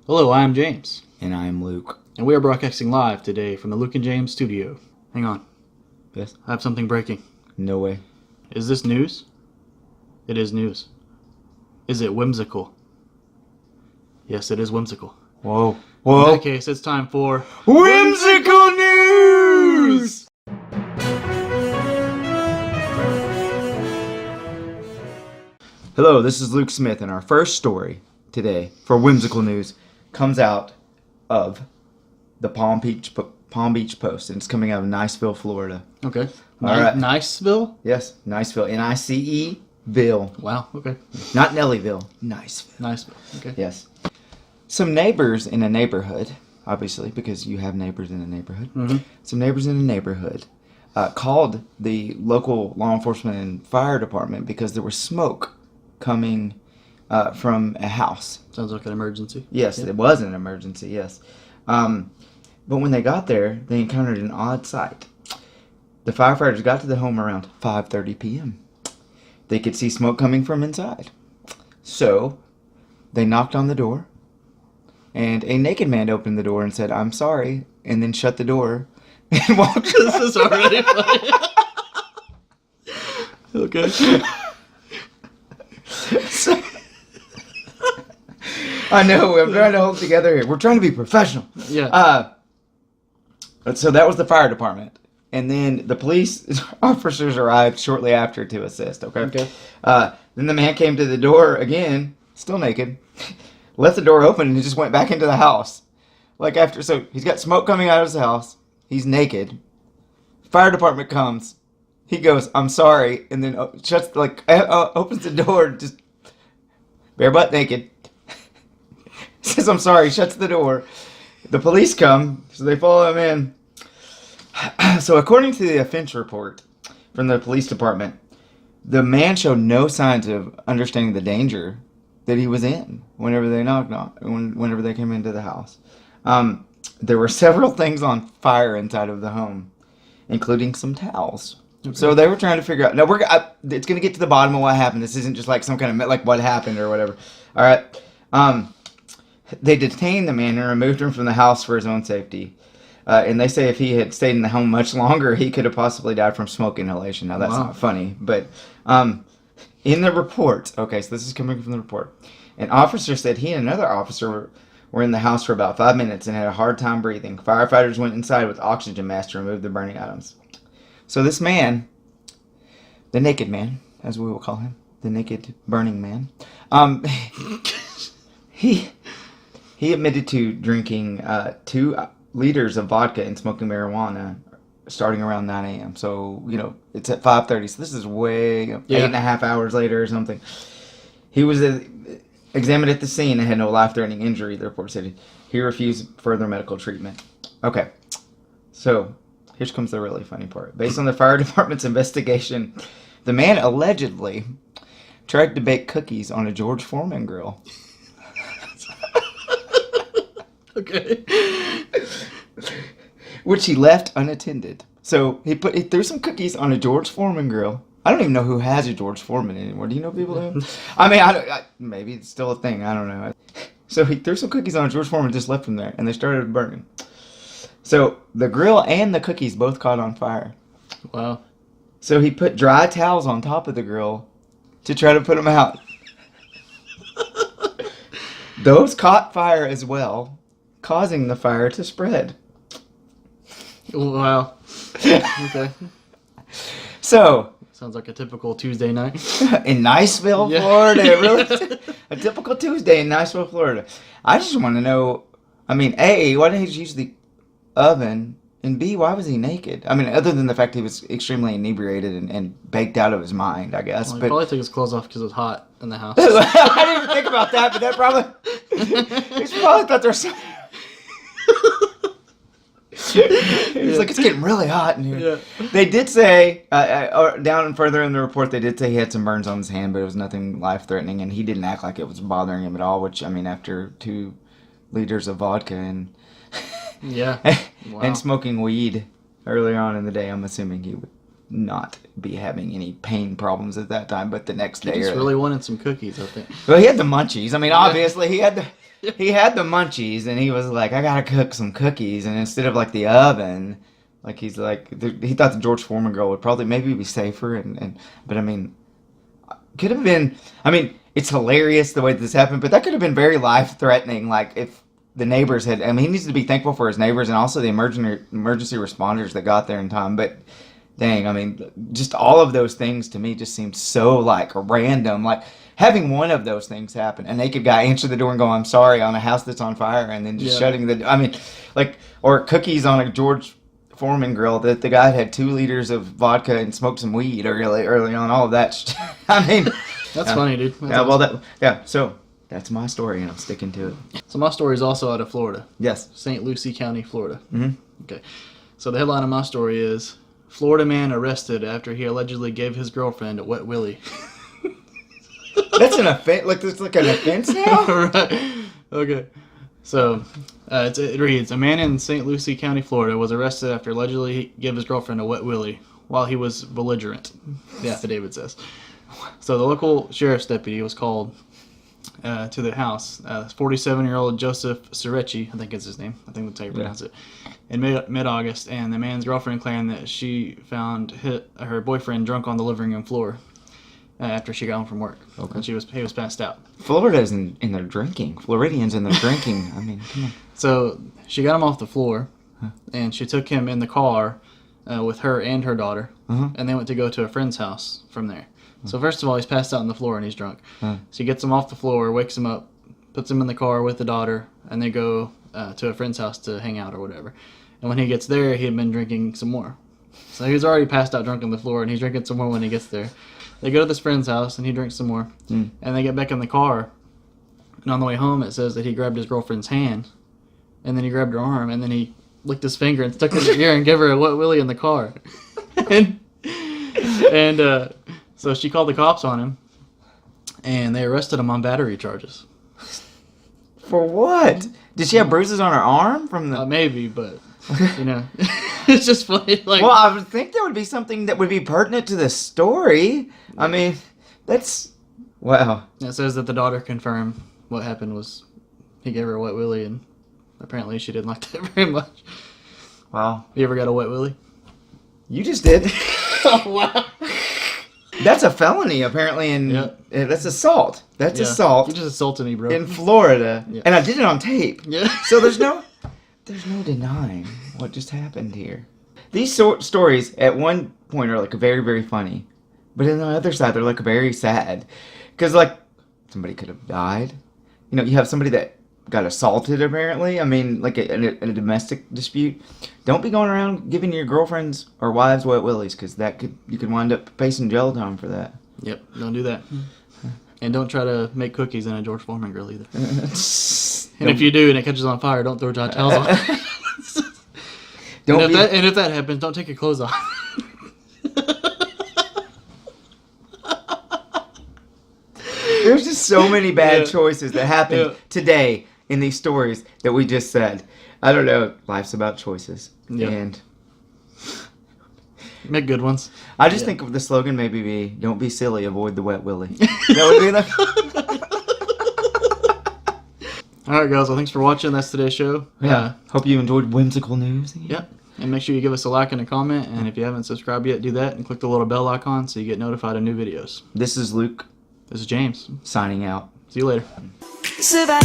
Hello, I'm James. And I'm Luke. And we are broadcasting live today from the Luke and James studio. Hang on. Yes? I have something breaking. No way. Is this news? It is news. Is it whimsical? Yes, it is whimsical. Whoa. In that case, it's time for Whimsical News! Hello, this is Luke Smith, and our first story today for Whimsical News comes out of the Palm Beach Post, and it's coming out of Niceville, Florida. Okay. All right. Niceville? Yes, Niceville. N-I-C-E-ville. Wow, okay. Not Nellyville. Niceville. Niceville, okay. Yes. Some neighbors in a neighborhood, obviously, because you have neighbors in a neighborhood. Mm-hmm. Some neighbors in a neighborhood called the local law enforcement and fire department because there was smoke coming from a house. Sounds like an emergency. Yes, It was an emergency, yes. But when they got there, they encountered an odd sight. The firefighters got to the home around 5:30 p.m. They could see smoke coming from inside. So they knocked on the door, and a naked man opened the door and said, "I'm sorry," and then shut the door and walked. This is already funny. Okay. So, I know, I'm trying to hold it together here. We're trying to be professional. Yeah. So that was the fire department. And then the police officers arrived shortly after to assist, okay? Okay. Then the man came to the door again, still naked, left the door open and just went back into the house. So he's got smoke coming out of his house. He's naked. Fire department comes. He goes, "I'm sorry," and then opens the door, just bare butt naked. Says, "I'm sorry," shuts the door. The police come, so they follow him in. So according to the offense report from the police department, the man showed no signs of understanding the danger that he was in whenever they whenever they came into the house. There were several things on fire inside of the home, including some towels. Okay. So they were trying to figure out. Now it's going to get to the bottom of what happened. This isn't just like some kind of like what happened or whatever. All right. They detained the man and removed him from the house for his own safety. And they say if he had stayed in the home much longer, he could have possibly died from smoke inhalation. Now, that's not funny. But in the report, okay, so this is coming from the report, an officer said he and another officer were in the house for about 5 minutes and had a hard time breathing. Firefighters went inside with oxygen masks to remove the burning items. So this man, the naked man, as we will call him, the naked burning man, he admitted to drinking 2 liters of vodka and smoking marijuana starting around 9 a.m. So, it's at 5:30. So this is way 8.5 hours later or something. He was examined at the scene and had no life-threatening injury, the report said. He refused further medical treatment. Okay, so here comes the really funny part. Based on the fire department's investigation, the man allegedly tried to bake cookies on a George Foreman grill. Okay. Which he left unattended. So he threw some cookies on a George Foreman grill. I don't even know who has a George Foreman anymore. Do you know people who? I mean, maybe it's still a thing. I don't know. So he threw some cookies on a George Foreman and just left them there, and they started burning. So the grill and the cookies both caught on fire. Wow. So he put dry towels on top of the grill to try to put them out. Those caught fire as well, causing the fire to spread. Wow. Okay. So sounds like a typical Tuesday night in Niceville, Florida. Really, a typical Tuesday in Niceville, Florida. I just want to know. I mean, A, why didn't he just use the oven? And B, why was he naked? I mean, other than the fact he was extremely inebriated and baked out of his mind, I guess. Well, he probably took his clothes off because it was hot in the house. I didn't even think about that, but that probably... he probably thought there was some... He was like, it's getting really hot in here. Yeah. They did say, down and further in the report, they did say he had some burns on his hand, but it was nothing life-threatening, and he didn't act like it was bothering him at all, which, I mean, after 2 liters of vodka and... Wow. And smoking weed earlier on in the day, I'm assuming he would not be having any pain problems at that time, but the next day... He just really wanted some cookies, I think. Well, he had the munchies. I mean, obviously, he had the... he had the munchies, and he was like, I gotta cook some cookies, and instead of like the oven, like he thought the George Foreman girl would probably maybe be safer, but I mean, could have been. I mean, it's hilarious the way this happened, but that could have been very life threatening. Like if the neighbors had. I mean, he needs to be thankful for his neighbors and also the emergency responders that got there in time. But dang, I mean, just all of those things to me just seemed so like random. Like having one of those things happen, a naked guy answer the door and go, "I'm sorry," on a house that's on fire, and then just shutting the. I mean, like or cookies on a George Foreman grill that the guy had 2 liters of vodka and smoked some weed early on. All of that. I mean, that's funny, dude. That's yeah, awesome. So that's my story, and I'm sticking to it. So my story is also out of Florida. Yes, St. Lucie County, Florida. Mm-hmm. Okay. So the headline of my story is Florida man arrested after he allegedly gave his girlfriend a wet willy. That's an offense. Like it's like an offense now. Right. Okay. So it reads: a man in St. Lucie County, Florida, was arrested after allegedly gave his girlfriend a wet willy while he was belligerent. The affidavit says. So the local sheriff's deputy was called to the house. 47-year-old Joseph Cerecci, I think is his name. I think that's how you pronounce it. In mid-August, and the man's girlfriend claimed that she found her boyfriend drunk on the living room floor after she got home from work. Okay. And he was passed out. Florida's in their drinking. Floridians in their drinking. I mean, come on. So she got him off the floor, and she took him in the car with her and her daughter, and they went to go to a friend's house from there. So first of all, he's passed out on the floor and he's drunk. She gets him off the floor, wakes him up, puts him in the car with the daughter, and they go to a friend's house to hang out or whatever. And when he gets there, he had been drinking some more. So he was already passed out drunk on the floor, and he's drinking some more when he gets there. They go to this friend's house, and he drinks some more. And they get back in the car, and on the way home, it says that he grabbed his girlfriend's hand, and then he grabbed her arm, and then he licked his finger and stuck it in her ear and gave her a wet willy in the car. and so she called the cops on him, and they arrested him on battery charges. For what? Did she have bruises on her arm from the? Maybe, but you know, it's just funny. Like, well, I would think there would be something that would be pertinent to the story. I mean, that's wow. It says that the daughter confirmed what happened was he gave her a wet willy, and apparently she didn't like that very much. Wow. You ever got a wet willy? You just did. Oh, wow. That's a felony, apparently, and that's assault. That's assault. You just assaulted me, bro. In Florida, and I did it on tape. Yeah. So there's no denying what just happened here. These stories at one point are like very, very funny, but on the other side they're like very sad, because like somebody could have died. You know, you have somebody that got assaulted apparently. I mean, like in a domestic dispute. Don't be going around giving your girlfriends or wives wet willies, because you could wind up facing jail time for that. Yep, don't do that. And don't try to make cookies in a George Foreman grill either. And if you do and it catches on fire, don't throw hot towels on. And if that happens, don't take your clothes off. There's just so many bad choices that happened today in these stories that we just said. I don't know. Life's about choices. And make good ones. I just think of the slogan maybe be, don't be silly, avoid the wet willy. That would be enough. Alright guys, well thanks for watching. That's today's show. Hope you enjoyed Whimsical News. Yep. And make sure you give us a like and a comment, and if you haven't subscribed yet, do that and click the little bell icon so you get notified of new videos. This is Luke. This is James. Signing out. See you later. Survive.